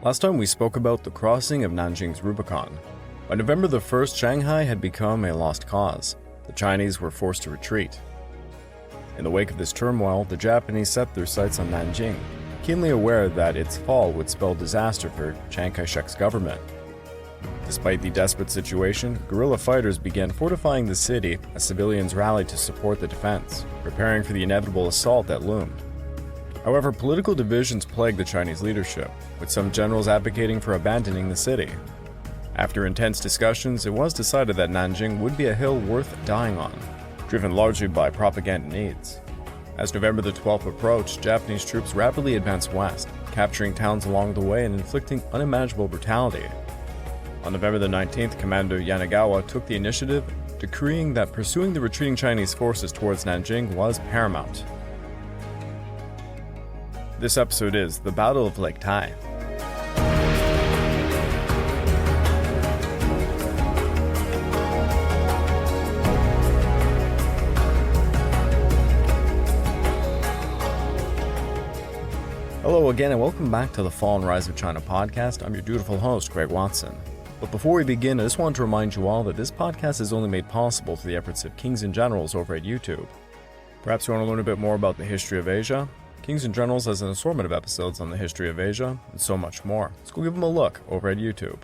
Last time we spoke about the crossing of Nanjing's Rubicon. By November the 1st, Shanghai had become a lost cause. The Chinese were forced to retreat. In the wake of this turmoil, the Japanese set their sights on Nanjing, keenly aware that its fall would spell disaster for Chiang Kai-shek's government. Despite the desperate situation, guerrilla fighters began fortifying the city as civilians rallied to support the defense, preparing for the inevitable assault that loomed. However, political divisions plagued the Chinese leadership, with some generals advocating for abandoning the city. After intense discussions, it was decided that Nanjing would be a hill worth dying on, driven largely by propaganda needs. As November the 12th approached, Japanese troops rapidly advanced west, capturing towns along the way and inflicting unimaginable brutality. On November the 19th, Commander Yanagawa took the initiative, decreeing that pursuing the retreating Chinese forces towards Nanjing was paramount. This episode is The Battle of Lake Tai. Hello again and welcome back to the Fall and Rise of China podcast. I'm your dutiful host, Greg Watson. But before we begin, I just want to remind you all that this podcast is only made possible through the efforts of Kings and Generals over at YouTube. Perhaps you want to learn a bit more about the history of Asia? Kings and Generals has an assortment of episodes on the history of Asia, and so much more. So go give them a look over at YouTube.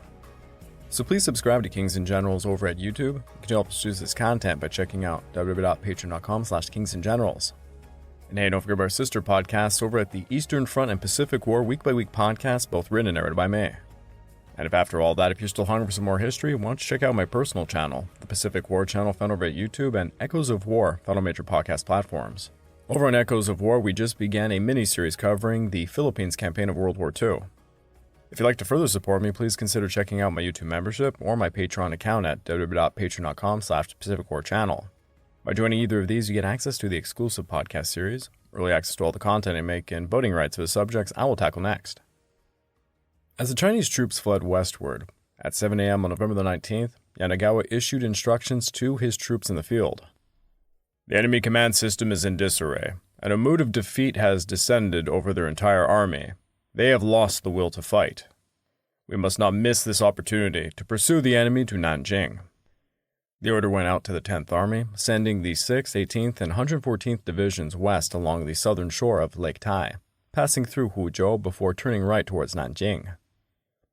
So please subscribe to Kings and Generals over at YouTube. You can help us produce this content by checking out www.patreon.com/kingsandgenerals. And hey, don't forget about our sister podcasts over at the Eastern Front and Pacific War Week by Week podcast, both written and narrated by me. And if after all that, if you're still hungry for some more history, why don't you check out my personal channel, the Pacific War channel found over at YouTube, and Echoes of War found on major podcast platforms. Over on Echoes of War, we just began a mini-series covering the Philippines campaign of World War II. If you'd like to further support me, please consider checking out my YouTube membership or my Patreon account at www.patreon.com/PacificWarChannel. By joining either of these, you get access to the exclusive podcast series, early access to all the content I make, and voting rights for the subjects I will tackle next. As the Chinese troops fled westward, at 7 a.m. on November the 19th, Yanagawa issued instructions to his troops in the field. The enemy command system is in disarray, and a mood of defeat has descended over their entire army. They have lost the will to fight. We must not miss this opportunity to pursue the enemy to Nanjing. The order went out to the 10th Army, sending the 6th, 18th, and 114th Divisions west along the southern shore of Lake Tai, passing through Huzhou before turning right towards Nanjing.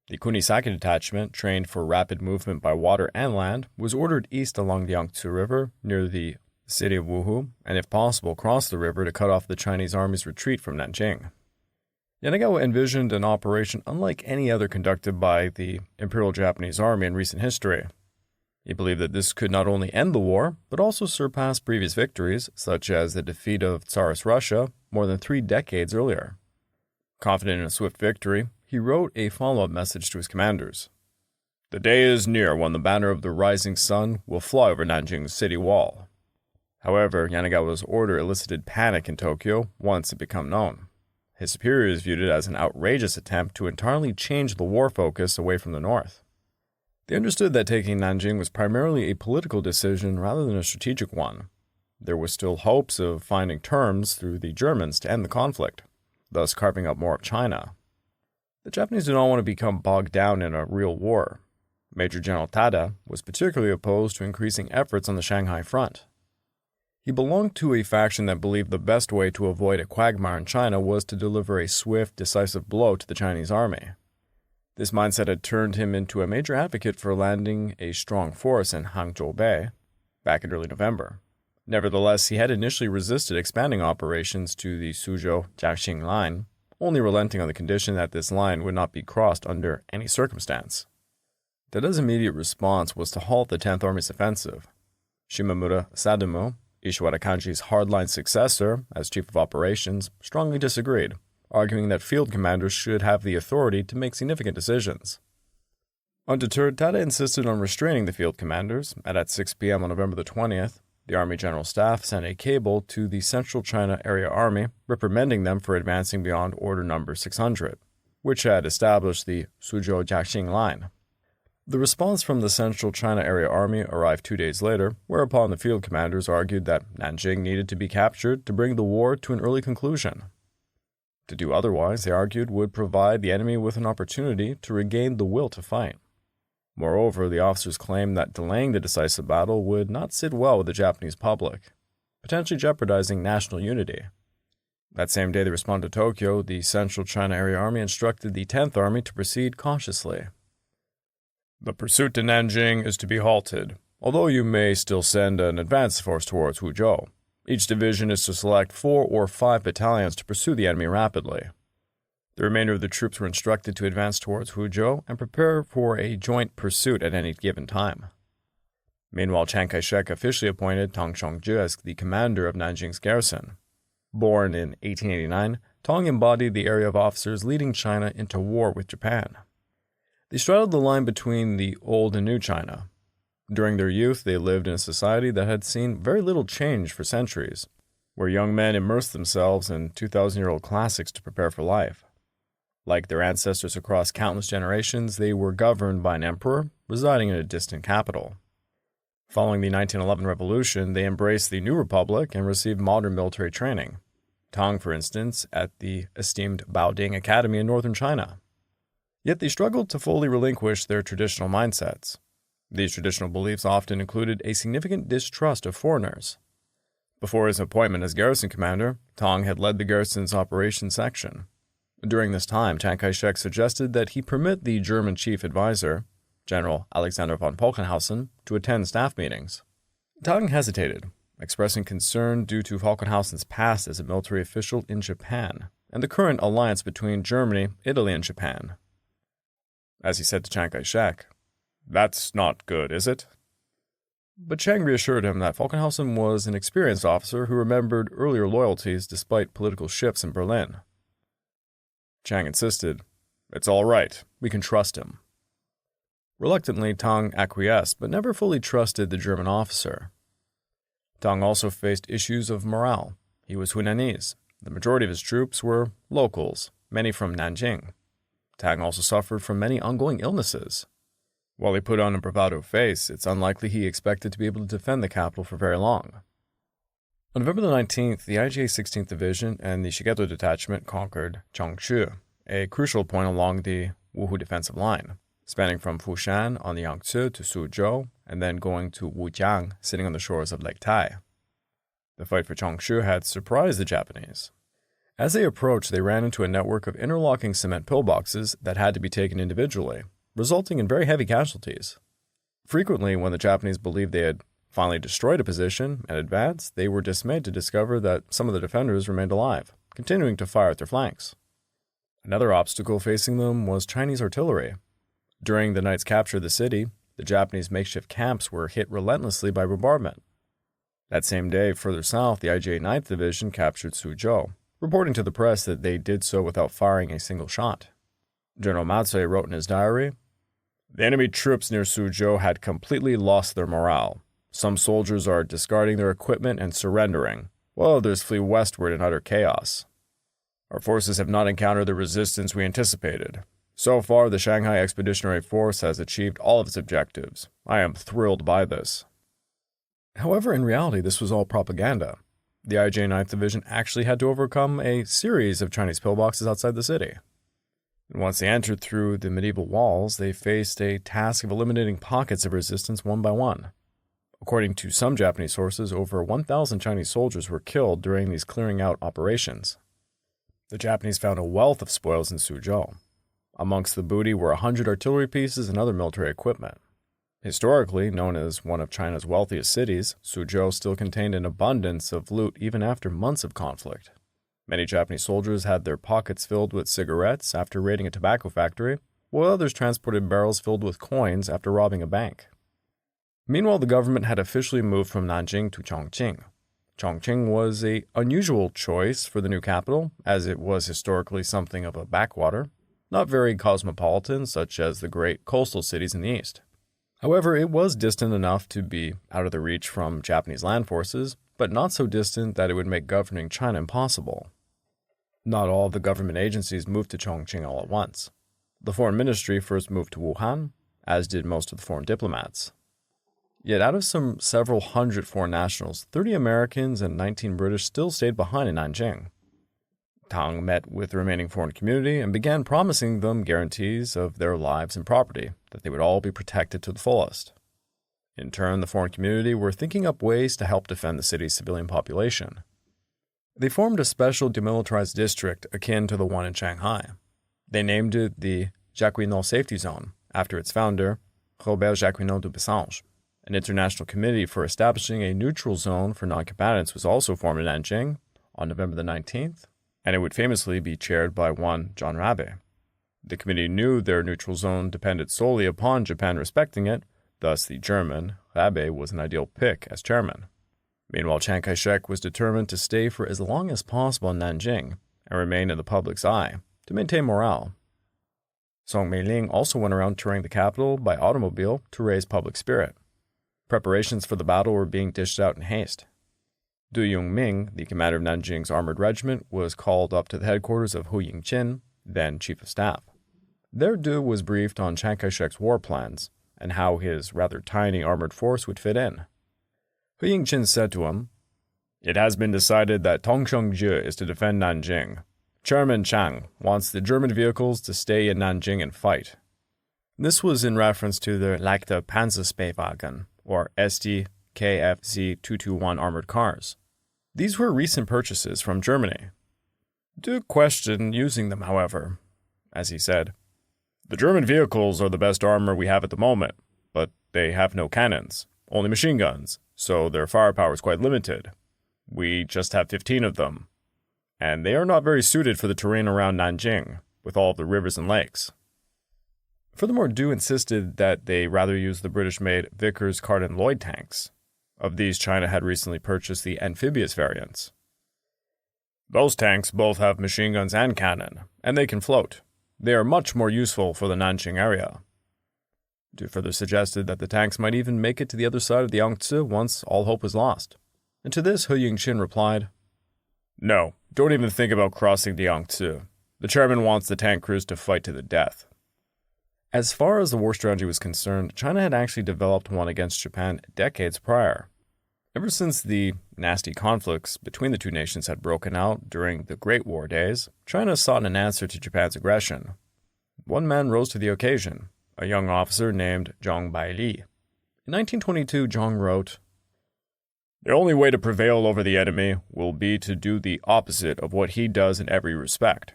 The Kunisaki detachment, trained for rapid movement by water and land, was ordered east along the Yangtze River near the city of Wuhu, and if possible, cross the river to cut off the Chinese army's retreat from Nanjing. Yanagawa envisioned an operation unlike any other conducted by the Imperial Japanese Army in recent history. He believed that this could not only end the war, but also surpass previous victories, such as the defeat of Tsarist Russia more than 3 decades earlier. Confident in a swift victory, he wrote a follow-up message to his commanders. "The day is near when the banner of the rising sun will fly over Nanjing's city wall." However, Yanagawa's order elicited panic in Tokyo once it became known. His superiors viewed it as an outrageous attempt to entirely change the war focus away from the north. They understood that taking Nanjing was primarily a political decision rather than a strategic one. There were still hopes of finding terms through the Germans to end the conflict, thus carving up more of China. The Japanese did not want to become bogged down in a real war. Major General Tada was particularly opposed to increasing efforts on the Shanghai front. He belonged to a faction that believed the best way to avoid a quagmire in China was to deliver a swift, decisive blow to the Chinese army. This mindset had turned him into a major advocate for landing a strong force in Hangzhou Bay back in early November. Nevertheless, he had initially resisted expanding operations to the Suzhou-Jiaxing line, only relenting on the condition that this line would not be crossed under any circumstance. Tada's immediate response was to halt the 10th Army's offensive. Shimamura Sadamu, Ishiwara Kanji's hardline successor as chief of operations, strongly disagreed, arguing that field commanders should have the authority to make significant decisions. Undeterred, Tada insisted on restraining the field commanders, and at 6 p.m. on November the 20th, the Army General Staff sent a cable to the Central China Area Army, reprimanding them for advancing beyond Order Number 600, which had established the Suzhou-Jiaxing line. The response from the Central China Area Army arrived 2 days later, whereupon the field commanders argued that Nanjing needed to be captured to bring the war to an early conclusion. To do otherwise, they argued, would provide the enemy with an opportunity to regain the will to fight. Moreover, the officers claimed that delaying the decisive battle would not sit well with the Japanese public, potentially jeopardizing national unity. That same day they responded to Tokyo, the Central China Area Army instructed the 10th Army to proceed cautiously. The pursuit to Nanjing is to be halted, although you may still send an advance force towards Huzhou. Each division is to select 4 or 5 battalions to pursue the enemy rapidly. The remainder of the troops were instructed to advance towards Huzhou and prepare for a joint pursuit at any given time. Meanwhile, Chiang Kai-shek officially appointed Tong Chong J as the commander of Nanjing's garrison. Born in 1889, Tong embodied the area of officers leading China into war with Japan. They straddled the line between the old and new China. During their youth, they lived in a society that had seen very little change for centuries, where young men immersed themselves in 2,000-year-old classics to prepare for life. Like their ancestors across countless generations, they were governed by an emperor residing in a distant capital. Following the 1911 revolution, they embraced the new republic and received modern military training. Tong, for instance, at the esteemed Baoding Academy in northern China. Yet they struggled to fully relinquish their traditional mindsets. These traditional beliefs often included a significant distrust of foreigners. Before his appointment as garrison commander, Tong had led the garrison's operations section. During this time, Chiang Kai-shek suggested that he permit the German chief advisor, General Alexander von Falkenhausen, to attend staff meetings. Tong hesitated, expressing concern due to Falkenhausen's past as a military official in Japan and the current alliance between Germany, Italy, and Japan. As he said to Chiang Kai-shek, "That's not good, is it?" But Chiang reassured him that Falkenhausen was an experienced officer who remembered earlier loyalties despite political shifts in Berlin. Chiang insisted, "It's all right, we can trust him." Reluctantly, Tong acquiesced, but never fully trusted the German officer. Tong also faced issues of morale. He was Hunanese. The majority of his troops were locals, many from Nanjing. Tong also suffered from many ongoing illnesses. While he put on a bravado face, it's unlikely he expected to be able to defend the capital for very long. On November the 19th, the IGA 16th Division and the Shigeto Detachment conquered Changshu, a crucial point along the Wuhu defensive line, spanning from Fushan on the Yangtze to Suzhou, and then going to Wujiang, sitting on the shores of Lake Tai. The fight for Changshu had surprised the Japanese. As they approached, they ran into a network of interlocking cement pillboxes that had to be taken individually, resulting in very heavy casualties. Frequently, when the Japanese believed they had finally destroyed a position and advanced, they were dismayed to discover that some of the defenders remained alive, continuing to fire at their flanks. Another obstacle facing them was Chinese artillery. During the night's capture of the city, the Japanese makeshift camps were hit relentlessly by bombardment. That same day, further south, the IGA 9th Division captured Suzhou, reporting to the press that they did so without firing a single shot. General Matsui wrote in his diary, "The enemy troops near Suzhou had completely lost their morale. Some soldiers are discarding their equipment and surrendering, while others flee westward in utter chaos. Our forces have not encountered the resistance we anticipated. So far, the Shanghai Expeditionary Force has achieved all of its objectives. I am thrilled by this." However, in reality, this was all propaganda. The IJ 9th Division actually had to overcome a series of Chinese pillboxes outside the city. And once they entered through the medieval walls, they faced a task of eliminating pockets of resistance one by one. According to some Japanese sources, over 1,000 Chinese soldiers were killed during these clearing out operations. The Japanese found a wealth of spoils in Suzhou. Amongst the booty were 100 artillery pieces and other military equipment. Historically known as one of China's wealthiest cities, Suzhou still contained an abundance of loot even after months of conflict. Many Japanese soldiers had their pockets filled with cigarettes after raiding a tobacco factory, while others transported barrels filled with coins after robbing a bank. Meanwhile, the government had officially moved from Nanjing to Chongqing. Chongqing was an unusual choice for the new capital, as it was historically something of a backwater, not very cosmopolitan such as the great coastal cities in the east. However, it was distant enough to be out of the reach from Japanese land forces, but not so distant that it would make governing China impossible. Not all of the government agencies moved to Chongqing all at once. The foreign ministry first moved to Wuhan, as did most of the foreign diplomats. Yet out of some several hundred foreign nationals, 30 Americans and 19 British still stayed behind in Nanjing. Tang met with the remaining foreign community and began promising them guarantees of their lives and property, that they would all be protected to the fullest. In turn, the foreign community were thinking up ways to help defend the city's civilian population. They formed a special demilitarized district akin to the one in Shanghai. They named it the Jacquinot Safety Zone, after its founder, Robert Jacquinot de Bessange. An international committee for establishing a neutral zone for non-combatants was also formed in Nanjing on November the 19th, and it would famously be chaired by one John Rabe. The committee knew their neutral zone depended solely upon Japan respecting it, thus the German, Rabe, was an ideal pick as chairman. Meanwhile, Chiang Kai-shek was determined to stay for as long as possible in Nanjing and remain in the public's eye to maintain morale. Song Meiling also went around touring the capital by automobile to raise public spirit. Preparations for the battle were being dished out in haste. Du Yongming, the commander of Nanjing's armored regiment, was called up to the headquarters of Hu Yingqin, then chief of staff. There Du was briefed on Chiang Kai-shek's war plans and how his rather tiny armored force would fit in. Hu Yingqin said to him, "It has been decided that Tong Chong J is to defend Nanjing. Chairman Chang wants the German vehicles to stay in Nanjing and fight." This was in reference to the leichte Panzerspähwagen, or ST-KFZ-221 armored cars. These were recent purchases from Germany. Duke questioned using them, however, as he said, "The German vehicles are the best armor we have at the moment, but they have no cannons, only machine guns, so their firepower is quite limited. We just have 15 of them, and they are not very suited for the terrain around Nanjing, with all of the rivers and lakes." Furthermore, Du insisted that they rather use the British-made Vickers Carden Lloyd tanks. Of these, China had recently purchased the amphibious variants. "Those tanks both have machine guns and cannon, and they can float. They are much more useful for the Nanjing area." Du further suggested that the tanks might even make it to the other side of the Yangtze once all hope was lost. And to this, Hu Yingqin replied, "No, don't even think about crossing the Yangtze. The chairman wants the tank crews to fight to the death." As far as the war strategy was concerned, China had actually developed one against Japan decades prior. Ever since the nasty conflicts between the two nations had broken out during the Great War days, China sought an answer to Japan's aggression. One man rose to the occasion, a young officer named Zhang Baili. In 1922, Zhang wrote, "The only way to prevail over the enemy will be to do the opposite of what he does in every respect.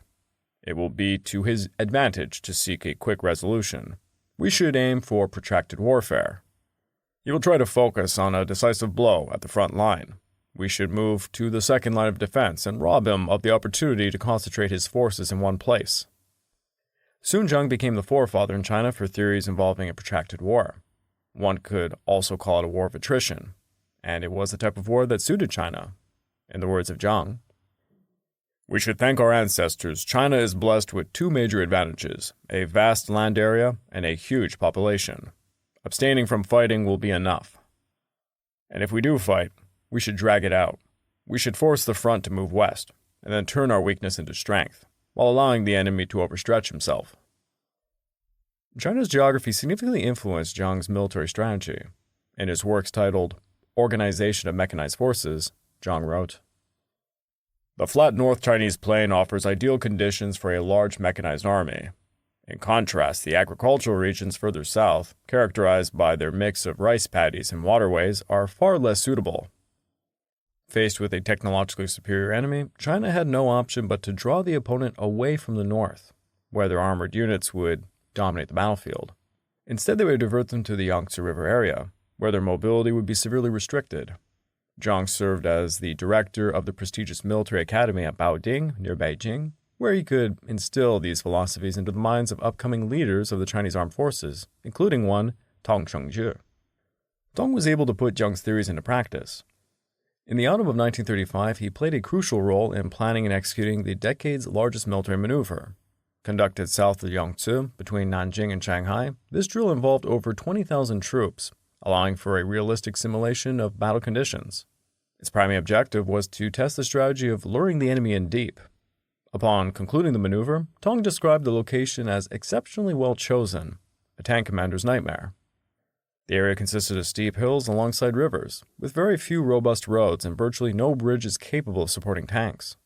It will be to his advantage to seek a quick resolution. We should aim for protracted warfare. He will try to focus on a decisive blow at the front line. We should move to the second line of defense and rob him of the opportunity to concentrate his forces in one place." Soon Zhang became the forefather in China for theories involving a protracted war. One could also call it a war of attrition, and it was the type of war that suited China. In the words of Zhang, "We should thank our ancestors. China is blessed with two major advantages, a vast land area and a huge population. Abstaining from fighting will be enough. And if we do fight, we should drag it out. We should force the front to move west, and then turn our weakness into strength, while allowing the enemy to overstretch himself." China's geography significantly influenced Zhang's military strategy. In his works titled Organization of Mechanized Forces, Zhang wrote, "The flat North Chinese plain offers ideal conditions for a large mechanized army. In contrast, the agricultural regions further south, characterized by their mix of rice paddies and waterways, are far less suitable." Faced with a technologically superior enemy, China had no option but to draw the opponent away from the north, where their armored units would dominate the battlefield. Instead, they would divert them to the Yangtze River area, where their mobility would be severely restricted. Zhang served as the director of the prestigious military academy at Baoding, near Beijing, where he could instill these philosophies into the minds of upcoming leaders of the Chinese armed forces, including one, Tong Chong J. Tong was able to put Zhang's theories into practice. In the autumn of 1935, he played a crucial role in planning and executing the decade's largest military maneuver. Conducted south of the Yangtze, between Nanjing and Shanghai, this drill involved over 20,000 troops, allowing for a realistic simulation of battle conditions. Its primary objective was to test the strategy of luring the enemy in deep. Upon concluding the maneuver, Tong described the location as exceptionally well chosen, a tank commander's nightmare. The area consisted of steep hills alongside rivers, with very few robust roads and virtually no bridges capable of supporting tanks.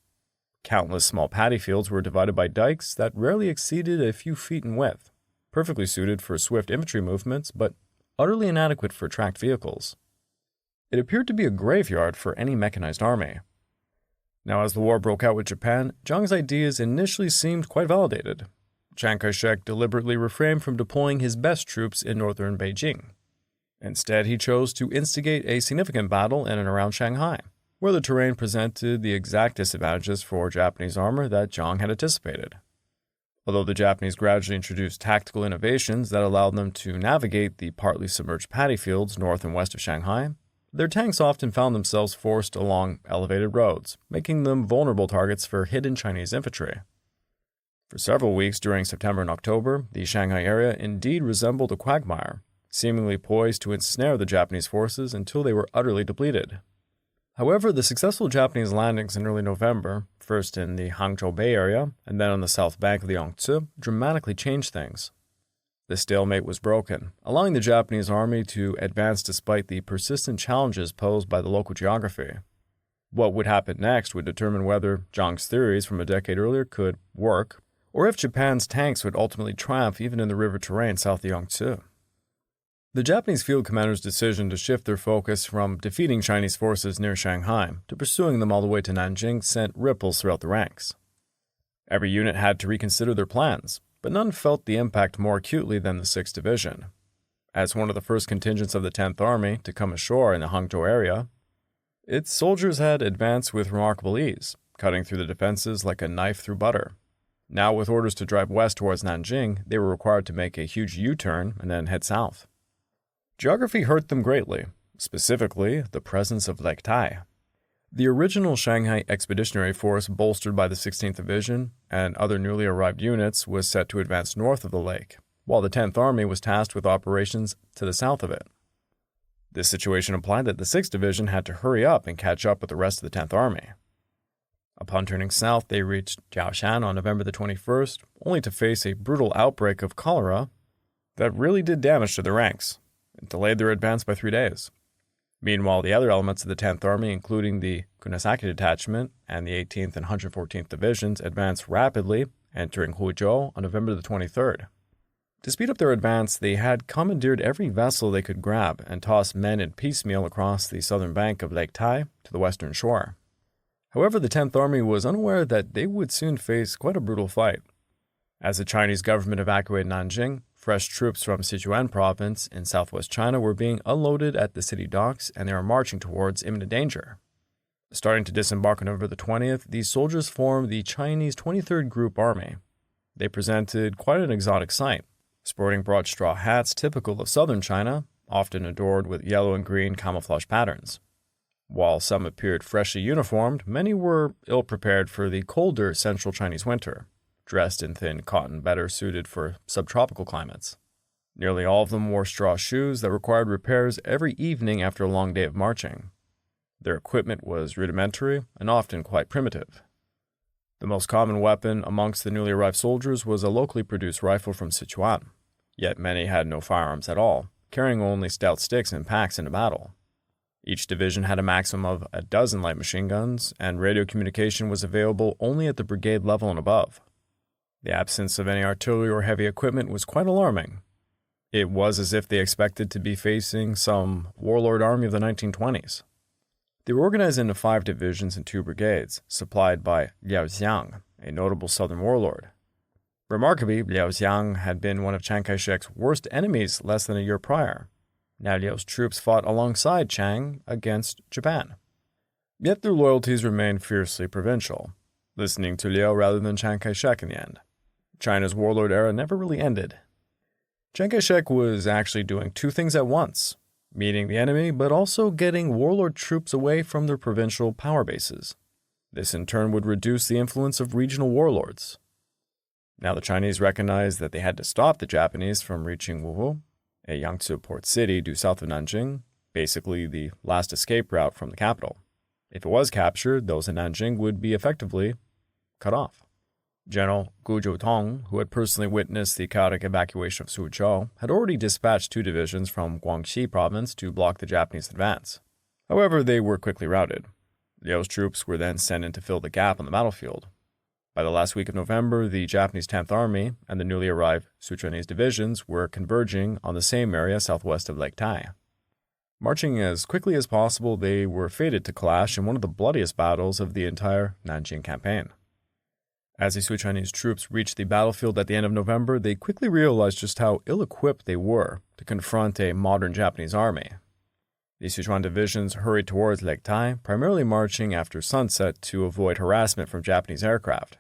Countless small paddy fields were divided by dikes that rarely exceeded a few feet in width, perfectly suited for swift infantry movements, but utterly inadequate for tracked vehicles. It appeared to be a graveyard for any mechanized army. Now, as the war broke out with Japan, Zhang's ideas initially seemed quite validated. Chiang Kai-shek deliberately refrained from deploying his best troops in northern Beijing. Instead, he chose to instigate a significant battle in and around Shanghai, where the terrain presented the exact disadvantages for Japanese armor that Zhang had anticipated. Although the Japanese gradually introduced tactical innovations that allowed them to navigate the partly submerged paddy fields north and west of Shanghai, their tanks often found themselves forced along elevated roads, making them vulnerable targets for hidden Chinese infantry. For several weeks during September and October, the Shanghai area indeed resembled a quagmire, seemingly poised to ensnare the Japanese forces until they were utterly depleted. However, the successful Japanese landings in early November, first in the Hangzhou Bay area and then on the south bank of the Yangtze, dramatically changed things. The stalemate was broken, allowing the Japanese army to advance despite the persistent challenges posed by the local geography. What would happen next would determine whether Zhang's theories from a decade earlier could work, or if Japan's tanks would ultimately triumph even in the river terrain south of the Yangtze. The Japanese field commanders' decision to shift their focus from defeating Chinese forces near Shanghai to pursuing them all the way to Nanjing sent ripples throughout the ranks. Every unit had to reconsider their plans, but none felt the impact more acutely than the 6th Division. As one of the first contingents of the 10th Army to come ashore in the Hangzhou area, its soldiers had advanced with remarkable ease, cutting through the defenses like a knife through butter. Now, with orders to drive west towards Nanjing, they were required to make a huge U-turn and then head south. Geography hurt them greatly, specifically the presence of Lake Tai. The original Shanghai Expeditionary Force, bolstered by the 16th Division and other newly arrived units, was set to advance north of the lake, while the 10th Army was tasked with operations to the south of it. This situation implied that the 6th Division had to hurry up and catch up with the rest of the 10th Army. Upon turning south, they reached Jiaoshan on November the 21st, only to face a brutal outbreak of cholera that really did damage to their ranks. It delayed their advance by 3 days. Meanwhile, the other elements of the 10th Army, including the Kunisaki Detachment and the 18th and 114th Divisions, advanced rapidly, entering Huzhou on November the 23rd. To speed up their advance, they had commandeered every vessel they could grab and tossed men in piecemeal across the southern bank of Lake Tai to the western shore. However, the 10th Army was unaware that they would soon face quite a brutal fight. As the Chinese government evacuated Nanjing, fresh troops from Sichuan province in southwest China were being unloaded at the city docks, and they were marching towards imminent danger. Starting to disembark on November the 20th, these soldiers formed the Chinese 23rd Group Army. They presented quite an exotic sight, sporting broad straw hats typical of southern China, often adorned with yellow and green camouflage patterns. While some appeared freshly uniformed, many were ill-prepared for the colder central Chinese winter, dressed in thin cotton better suited for subtropical climates. Nearly all of them wore straw shoes that required repairs every evening after a long day of marching. Their equipment was rudimentary and often quite primitive. The most common weapon amongst the newly arrived soldiers was a locally produced rifle from Sichuan, yet many had no firearms at all, carrying only stout sticks in packs into battle. Each division had a maximum of a dozen light machine guns, and radio communication was available only at the brigade level and above. The absence of any artillery or heavy equipment was quite alarming. It was as if they expected to be facing some warlord army of the 1920s. They were organized into 5 divisions and 2 brigades, supplied by Liao Xiang, a notable southern warlord. Remarkably, Liao Xiang had been one of Chiang Kai-shek's worst enemies less than a year prior. Now Liao's troops fought alongside Chiang against Japan. Yet their loyalties remained fiercely provincial, listening to Liao rather than Chiang Kai-shek in the end. China's warlord era never really ended. Chiang Kai-shek was actually doing 2 things at once, meeting the enemy but also getting warlord troops away from their provincial power bases. This in turn would reduce the influence of regional warlords. Now the Chinese recognized that they had to stop the Japanese from reaching Wuhu, a Yangtze port city due south of Nanjing, basically the last escape route from the capital. If it was captured, those in Nanjing would be effectively cut off. General Gu Jiutong, who had personally witnessed the chaotic evacuation of Suzhou, had already dispatched 2 divisions from Guangxi province to block the Japanese advance. However, they were quickly routed. Liao's troops were then sent in to fill the gap on the battlefield, By the last week of November, the Japanese 10th Army and the newly arrived Sichuanese divisions were converging on the same area southwest of Lake Tai. Marching as quickly as possible, they were fated to clash in one of the bloodiest battles of the entire Nanjing campaign. As the Sichuanese troops reached the battlefield at the end of November, they quickly realized just how ill-equipped they were to confront a modern Japanese army. The Sichuan divisions hurried towards Lake Tai, primarily marching after sunset to avoid harassment from Japanese aircraft.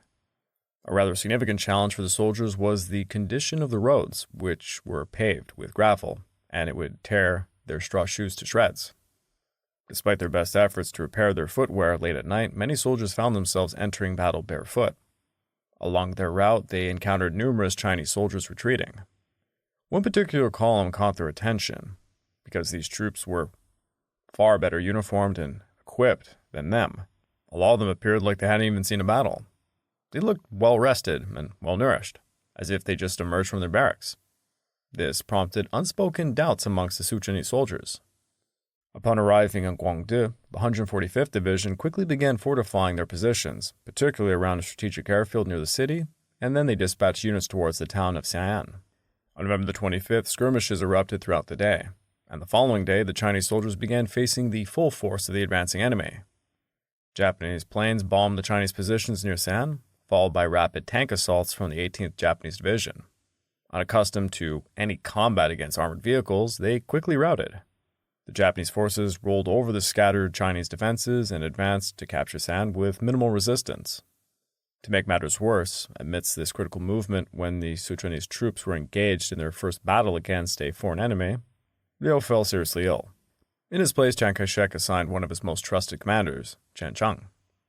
A rather significant challenge for the soldiers was the condition of the roads, which were paved with gravel, and it would tear their straw shoes to shreds. Despite their best efforts to repair their footwear late at night, many soldiers found themselves entering battle barefoot. Along their route, they encountered numerous Chinese soldiers retreating. One particular column caught their attention, because these troops were far better uniformed and equipped than them. A lot of them appeared like they hadn't even seen a battle. They looked well-rested and well-nourished, as if they just emerged from their barracks. This prompted unspoken doubts amongst the Sichuanese soldiers. Upon arriving in Guangde, the 145th Division quickly began fortifying their positions, particularly around a strategic airfield near the city, and then they dispatched units towards the town of Xi'an. On November the 25th, skirmishes erupted throughout the day, and the following day, the Chinese soldiers began facing the full force of the advancing enemy. Japanese planes bombed the Chinese positions near Xi'an, followed by rapid tank assaults from the 18th Japanese Division. Unaccustomed to any combat against armored vehicles, they quickly routed. The Japanese forces rolled over the scattered Chinese defenses and advanced to capture Xi'an with minimal resistance. To make matters worse, amidst this critical movement when the Sichuanese troops were engaged in their first battle against a foreign enemy, Liu fell seriously ill. In his place, Chiang Kai-shek assigned one of his most trusted commanders, Chen Cheng.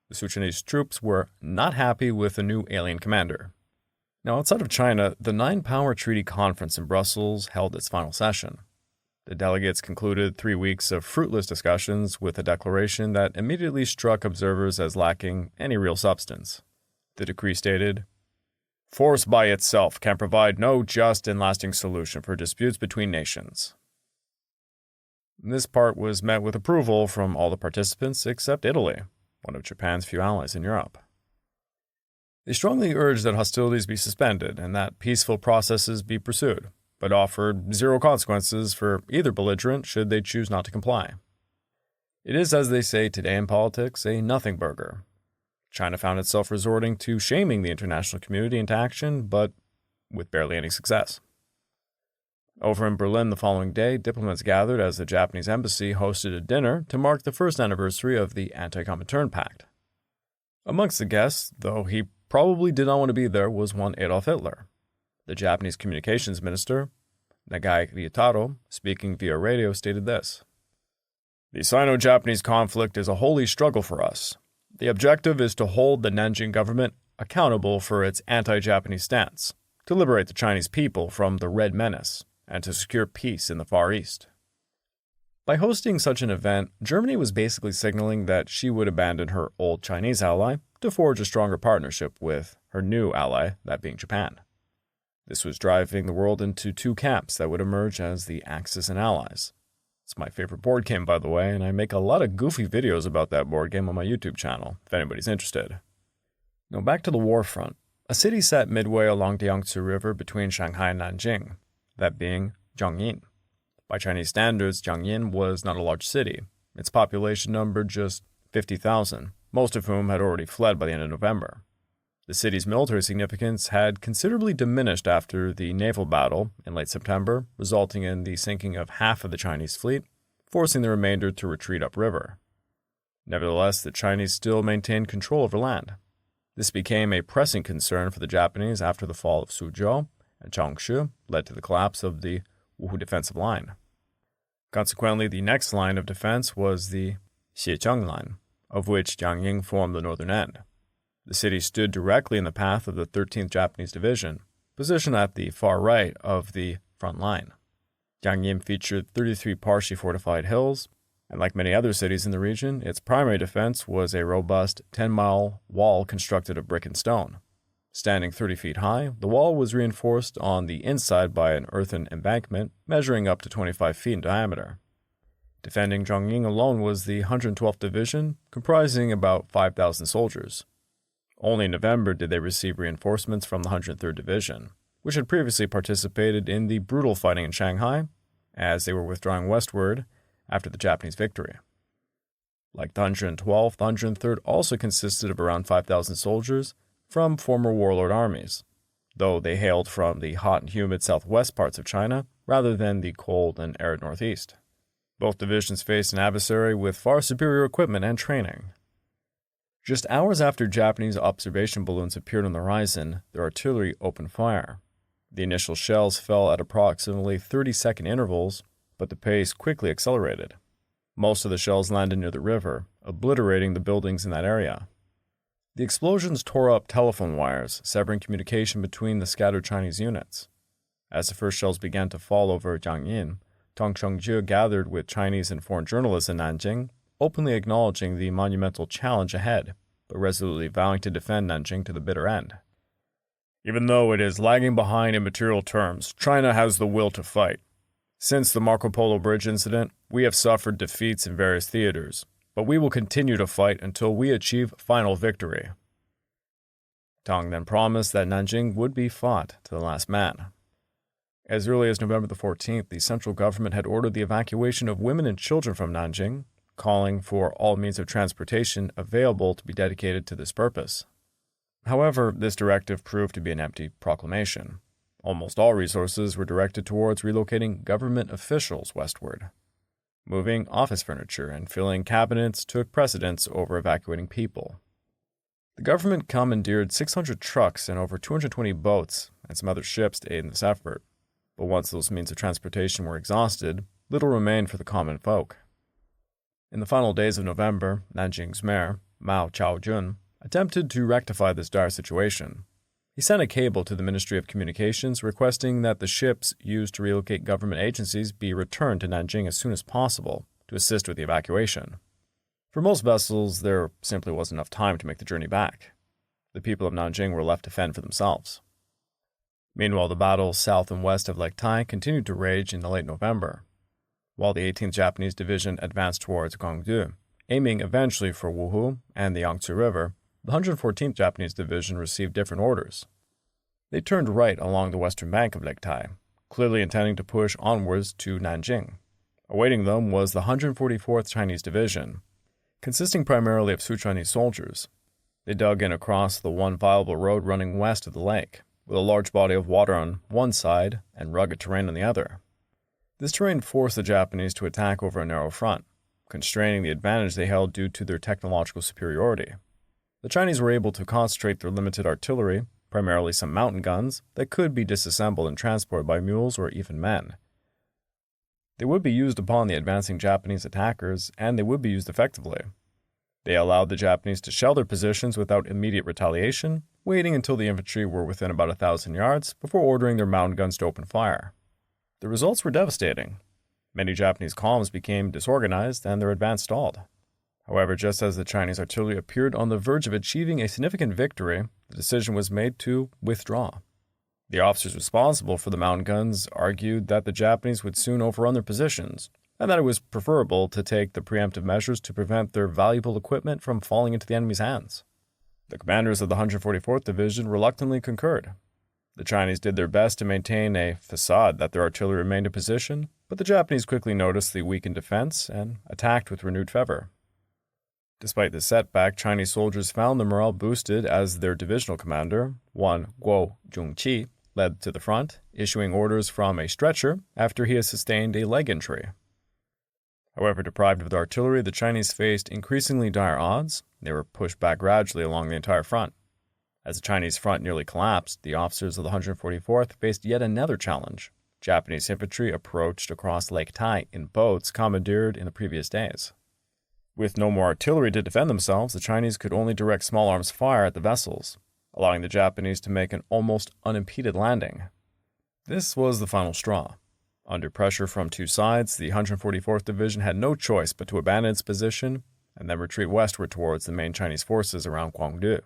The Sichuanese troops were not happy with the new alien commander. Now, outside of China, the Nine-Power Treaty Conference in Brussels held its final session. The delegates concluded 3 weeks of fruitless discussions with a declaration that immediately struck observers as lacking any real substance. The decree stated, "Force by itself can provide no just and lasting solution for disputes between nations." This part was met with approval from all the participants except Italy, one of Japan's few allies in Europe. They strongly urged that hostilities be suspended and that peaceful processes be pursued, but offered zero consequences for either belligerent should they choose not to comply. It is, as they say today in politics, a nothing burger. China found itself resorting to shaming the international community into action, but with barely any success. Over in Berlin the following day, diplomats gathered as the Japanese embassy hosted a dinner to mark the first anniversary of the Anti-Comintern Pact. Amongst the guests, though he probably did not want to be there, was one Adolf Hitler. The Japanese communications minister, Nagai Ryutaro, speaking via radio, stated this: "The Sino-Japanese conflict is a holy struggle for us. The objective is to hold the Nanjing government accountable for its anti-Japanese stance, to liberate the Chinese people from the Red Menace, and to secure peace in the Far East." By hosting such an event, Germany was basically signaling that she would abandon her old Chinese ally to forge a stronger partnership with her new ally, that being Japan. This was driving the world into two camps that would emerge as the Axis and Allies. It's my favorite board game, by the way, and I make a lot of goofy videos about that board game on my YouTube channel, if anybody's interested. Now back to the war front. A city set midway along the Yangtze River between Shanghai and Nanjing, that being Jiangyin. By Chinese standards, Jiangyin was not a large city. Its population numbered just 50,000, most of whom had already fled by the end of November. The city's military significance had considerably diminished after the naval battle in late September, resulting in the sinking of half of the Chinese fleet, forcing the remainder to retreat upriver. Nevertheless, the Chinese still maintained control over land. This became a pressing concern for the Japanese after the fall of Suzhou, and Changshu led to the collapse of the Wuhu defensive line. Consequently, the next line of defense was the Xiecheng line, of which Jiangyin formed the northern end. The city stood directly in the path of the 13th Japanese Division, positioned at the far right of the front line. Jiangyin featured 33 partially fortified hills, and like many other cities in the region, its primary defense was a robust 10-mile wall constructed of brick and stone. Standing 30 feet high, the wall was reinforced on the inside by an earthen embankment measuring up to 25 feet in diameter. Defending Jiangyin alone was the 112th Division, comprising about 5,000 soldiers. Only in November did they receive reinforcements from the 103rd Division, which had previously participated in the brutal fighting in Shanghai, as they were withdrawing westward after the Japanese victory. Like the 112th, the 103rd also consisted of around 5,000 soldiers from former warlord armies, though they hailed from the hot and humid southwest parts of China rather than the cold and arid northeast. Both divisions faced an adversary with far superior equipment and training. Just hours after Japanese observation balloons appeared on the horizon, their artillery opened fire. The initial shells fell at approximately 30-second intervals, but the pace quickly accelerated. Most of the shells landed near the river, obliterating the buildings in that area. The explosions tore up telephone wires, severing communication between the scattered Chinese units. As the first shells began to fall over Jiangyin, Tong Chong J gathered with Chinese and foreign journalists in Nanjing, openly acknowledging the monumental challenge ahead, but resolutely vowing to defend Nanjing to the bitter end. Even though it is lagging behind in material terms, China has the will to fight. Since the Marco Polo Bridge incident, we have suffered defeats in various theaters, but we will continue to fight until we achieve final victory. Tong then promised that Nanjing would be fought to the last man. As early as November the 14th, the central government had ordered the evacuation of women and children from Nanjing, calling for all means of transportation available to be dedicated to this purpose. However, this directive proved to be an empty proclamation. Almost all resources were directed towards relocating government officials westward. Moving office furniture and filling cabinets took precedence over evacuating people. The government commandeered 600 trucks and over 220 boats and some other ships to aid in this effort. But once those means of transportation were exhausted, little remained for the common folk. In the final days of November, Nanjing's mayor, Mao Chaojun, attempted to rectify this dire situation. He sent a cable to the Ministry of Communications requesting that the ships used to relocate government agencies be returned to Nanjing as soon as possible to assist with the evacuation. For most vessels, there simply wasn't enough time to make the journey back. The people of Nanjing were left to fend for themselves. Meanwhile, the battles south and west of Lake Tai continued to rage in the late November, while the 18th Japanese Division advanced towards Guangdu, aiming eventually for Wuhu and the Yangtze River. The 114th Japanese Division received different orders. They turned right along the western bank of Lake Tai, clearly intending to push onwards to Nanjing. Awaiting them was the 144th Chinese Division, consisting primarily of Sichuanese soldiers. They dug in across the one viable road running west of the lake, with a large body of water on one side and rugged terrain on the other. This terrain forced the Japanese to attack over a narrow front, constraining the advantage they held due to their technological superiority. The Chinese were able to concentrate their limited artillery, primarily some mountain guns, that could be disassembled and transported by mules or even men. They would be used upon the advancing Japanese attackers, and they would be used effectively. They allowed the Japanese to shell their positions without immediate retaliation, waiting until the infantry were within about 1,000 yards before ordering their mountain guns to open fire. The results were devastating. Many Japanese columns became disorganized and their advance stalled. However, just as the Chinese artillery appeared on the verge of achieving a significant victory, the decision was made to withdraw. The officers responsible for the mountain guns argued that the Japanese would soon overrun their positions, and that it was preferable to take the preemptive measures to prevent their valuable equipment from falling into the enemy's hands. The commanders of the 144th Division reluctantly concurred. The Chinese did their best to maintain a facade that their artillery remained in position, but the Japanese quickly noticed the weakened defense and attacked with renewed fervor. Despite the setback, Chinese soldiers found the morale boosted as their divisional commander, one Guo Jungqi, led to the front, issuing orders from a stretcher after he had sustained a leg injury. However, deprived of their artillery, the Chinese faced increasingly dire odds. They were pushed back gradually along the entire front. As the Chinese front nearly collapsed, the officers of the 144th faced yet another challenge. Japanese infantry approached across Lake Tai in boats commandeered in the previous days. With no more artillery to defend themselves, the Chinese could only direct small arms fire at the vessels, allowing the Japanese to make an almost unimpeded landing. This was the final straw. Under pressure from two sides, the 144th Division had no choice but to abandon its position and then retreat westward towards the main Chinese forces around Guangdu.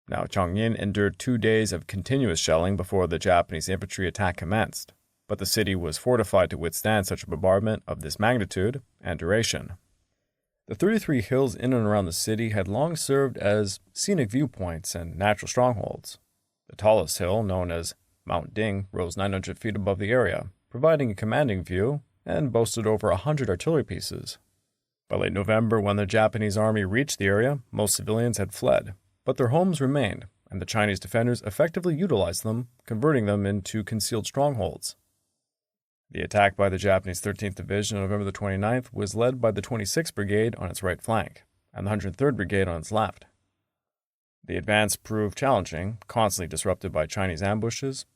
Now, Chongyin endured 2 days of continuous shelling before the Japanese infantry attack commenced, but the city was fortified to withstand such a bombardment of this magnitude and duration. The 33 hills in and around the city had long served as scenic viewpoints and natural strongholds. The tallest hill, known as Mount Ding, rose 900 feet above the area, providing a commanding view and boasted over 100 artillery pieces. By late November, when the Japanese army reached the area, most civilians had fled, but their homes remained, and the Chinese defenders effectively utilized them, converting them into concealed strongholds. The attack by the Japanese 13th Division on November the 29th was led by the 26th Brigade on its right flank, and the 103rd Brigade on its left. The advance proved challenging, constantly disrupted by Chinese ambushes,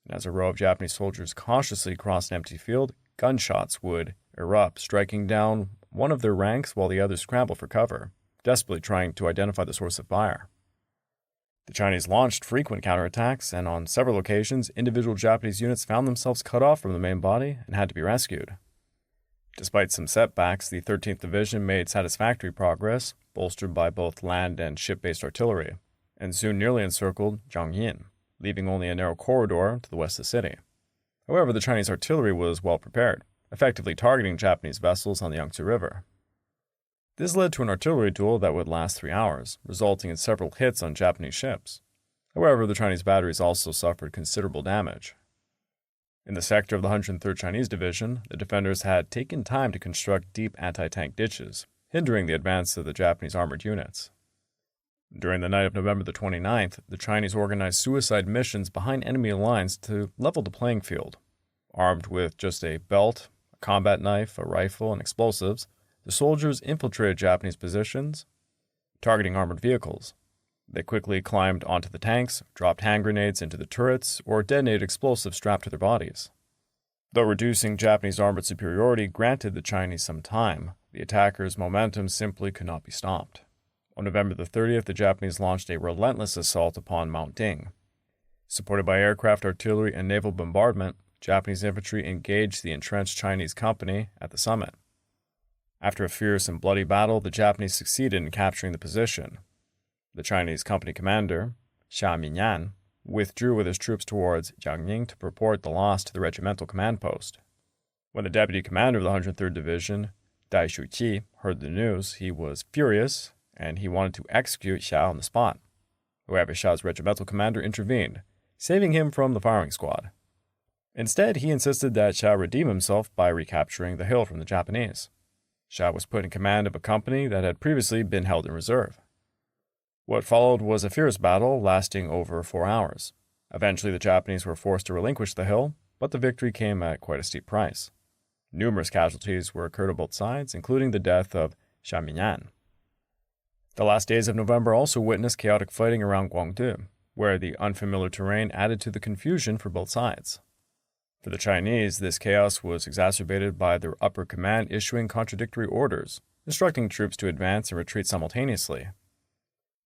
and as a row of Japanese soldiers cautiously crossed an empty field, gunshots would erupt, striking down one of their ranks while the others scrambled for cover, desperately trying to identify the source of fire. The Chinese launched frequent counterattacks, and on several occasions, individual Japanese units found themselves cut off from the main body and had to be rescued. Despite some setbacks, the 13th Division made satisfactory progress, bolstered by both land and ship-based artillery, and soon nearly encircled Jiangyin, leaving only a narrow corridor to the west of the city. However, the Chinese artillery was well prepared, effectively targeting Japanese vessels on the Yangtze River. This led to an artillery duel that would last 3 hours, resulting in several hits on Japanese ships. However, the Chinese batteries also suffered considerable damage. In the sector of the 103rd Chinese Division, the defenders had taken time to construct deep anti-tank ditches, hindering the advance of the Japanese armored units. During the night of November the 29th, the Chinese organized suicide missions behind enemy lines to level the playing field. Armed with just a belt, a combat knife, a rifle, and explosives, the soldiers infiltrated Japanese positions, targeting armored vehicles. They quickly climbed onto the tanks, dropped hand grenades into the turrets, or detonated explosives strapped to their bodies. Though reducing Japanese armored superiority granted the Chinese some time, the attackers' momentum simply could not be stopped. On November the 30th, the Japanese launched a relentless assault upon Mount Ding. Supported by aircraft, artillery, and naval bombardment, Japanese infantry engaged the entrenched Chinese company at the summit. After a fierce and bloody battle, the Japanese succeeded in capturing the position. The Chinese company commander, Xia Minyan, withdrew with his troops towards Jiangyin to report the loss to the regimental command post. When the deputy commander of the 103rd Division, Dai Shuqi, heard the news, he was furious, and he wanted to execute Xia on the spot. However, Xia's regimental commander intervened, saving him from the firing squad. Instead, he insisted that Xia redeem himself by recapturing the hill from the Japanese. Xia was put in command of a company that had previously been held in reserve. What followed was a fierce battle lasting over 4 hours. Eventually, the Japanese were forced to relinquish the hill, but the victory came at quite a steep price. Numerous casualties were occurred on both sides, including the death of Xia Minyan. The last days of November also witnessed chaotic fighting around Guangdu, where the unfamiliar terrain added to the confusion for both sides. For the Chinese, this chaos was exacerbated by their upper command issuing contradictory orders, instructing troops to advance and retreat simultaneously.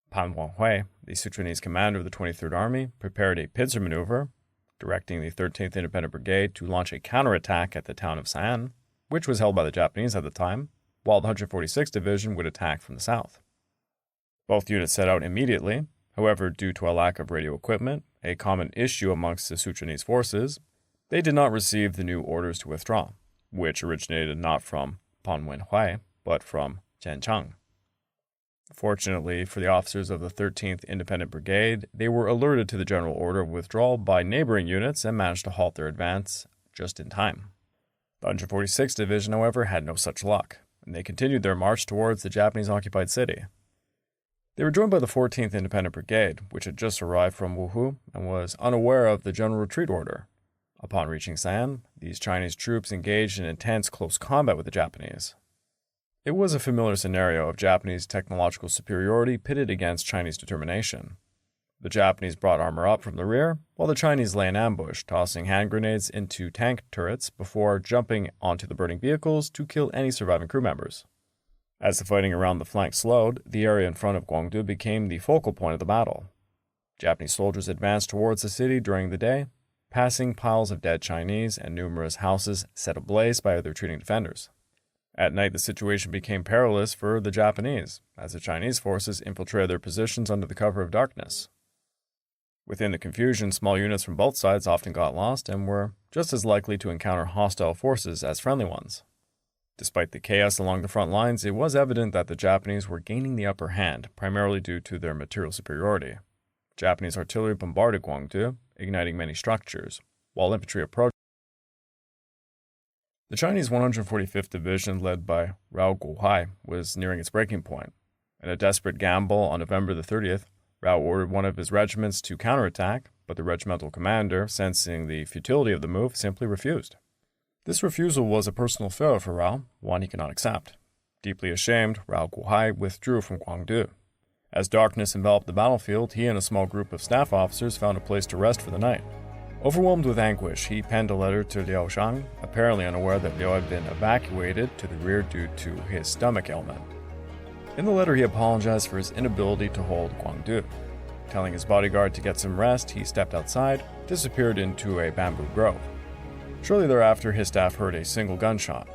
Pan Wanghui, the Sichuanese commander of the 23rd Army, prepared a pincer maneuver, directing the 13th Independent Brigade to launch a counterattack at the town of Sai'an, which was held by the Japanese at the time, while the 146th Division would attack from the south. Both units set out immediately. However, due to a lack of radio equipment, a common issue amongst the Sichuanese forces, they did not receive the new orders to withdraw, which originated not from Pan Wenhui, but from Jiancheng. Fortunately for the officers of the 13th Independent Brigade, they were alerted to the general order of withdrawal by neighboring units and managed to halt their advance just in time. The 146th Division, however, had no such luck, and they continued their march towards the Japanese-occupied city. They were joined by the 14th Independent Brigade, which had just arrived from Wuhu and was unaware of the general retreat order. Upon reaching Sai'an, these Chinese troops engaged in intense close combat with the Japanese. It was a familiar scenario of Japanese technological superiority pitted against Chinese determination. The Japanese brought armor up from the rear, while the Chinese lay in ambush, tossing hand grenades into tank turrets before jumping onto the burning vehicles to kill any surviving crew members. As the fighting around the flank slowed, the area in front of Guangdu became the focal point of the battle. Japanese soldiers advanced towards the city during the day, passing piles of dead Chinese and numerous houses set ablaze by the retreating defenders. At night, the situation became perilous for the Japanese, as the Chinese forces infiltrated their positions under the cover of darkness. Within the confusion, small units from both sides often got lost and were just as likely to encounter hostile forces as friendly ones. Despite the chaos along the front lines, it was evident that the Japanese were gaining the upper hand, primarily due to their material superiority. Japanese artillery bombarded Guangdu, igniting many structures, while infantry approached. The Chinese 145th Division, led by Rao Guohai, was nearing its breaking point. In a desperate gamble on November the 30th, Rao ordered one of his regiments to counterattack, but the regimental commander, sensing the futility of the move, simply refused. This refusal was a personal failure for Rao, one he could not accept. Deeply ashamed, Rao Guohai withdrew from Guangdu. As darkness enveloped the battlefield, he and a small group of staff officers found a place to rest for the night. Overwhelmed with anguish, he penned a letter to Liu Shang, apparently unaware that Liu had been evacuated to the rear due to his stomach ailment. In the letter, he apologized for his inability to hold Guangdu. Telling his bodyguard to get some rest, he stepped outside, disappeared into a bamboo grove. Shortly thereafter, his staff heard a single gunshot.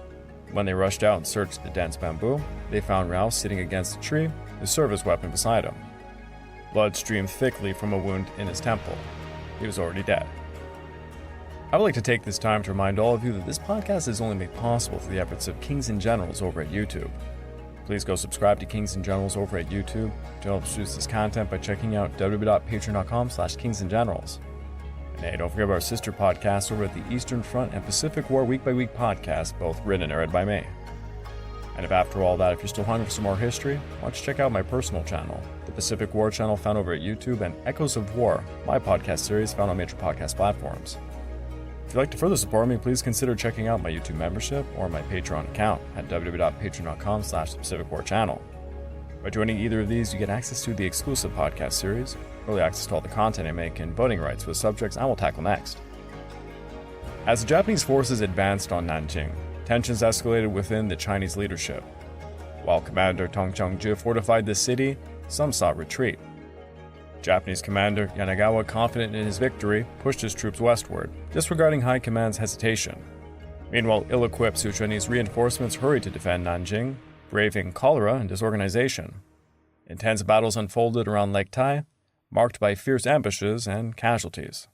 When they rushed out and searched the dense bamboo, they found Rao sitting against a tree, his service weapon beside him. Blood streamed thickly from a wound in his temple. He was already dead. I would like to take this time to remind all of you that this podcast is only made possible through the efforts of Kings and Generals over at YouTube. Please go subscribe to Kings and Generals over at YouTube to help produce this content by checking out www.patreon.com/kingsandgenerals. And hey, don't forget about our sister podcasts over at the Eastern Front and Pacific War Week by Week podcast, both written and read by me. And if after all that, if you're still hungry for some more history, why don't you check out my personal channel, the Pacific War channel found over at YouTube, and Echoes of War, my podcast series found on major podcast platforms. If you'd like to further support me, please consider checking out my YouTube membership or my Patreon account at www.patreon.com/pacificwarchannel. By joining either of these, you get access to the exclusive podcast series, early access to all the content I make, and voting rights for the subjects I will tackle next. As the Japanese forces advanced on Nanjing, tensions escalated within the Chinese leadership. While Commander Tong Chong J fortified the city, some sought retreat. Japanese commander Yanagawa, confident in his victory, pushed his troops westward, disregarding High Command's hesitation. Meanwhile, ill-equipped Chinese reinforcements hurried to defend Nanjing, braving cholera and disorganization. Intense battles unfolded around Lake Tai, marked by fierce ambushes and casualties.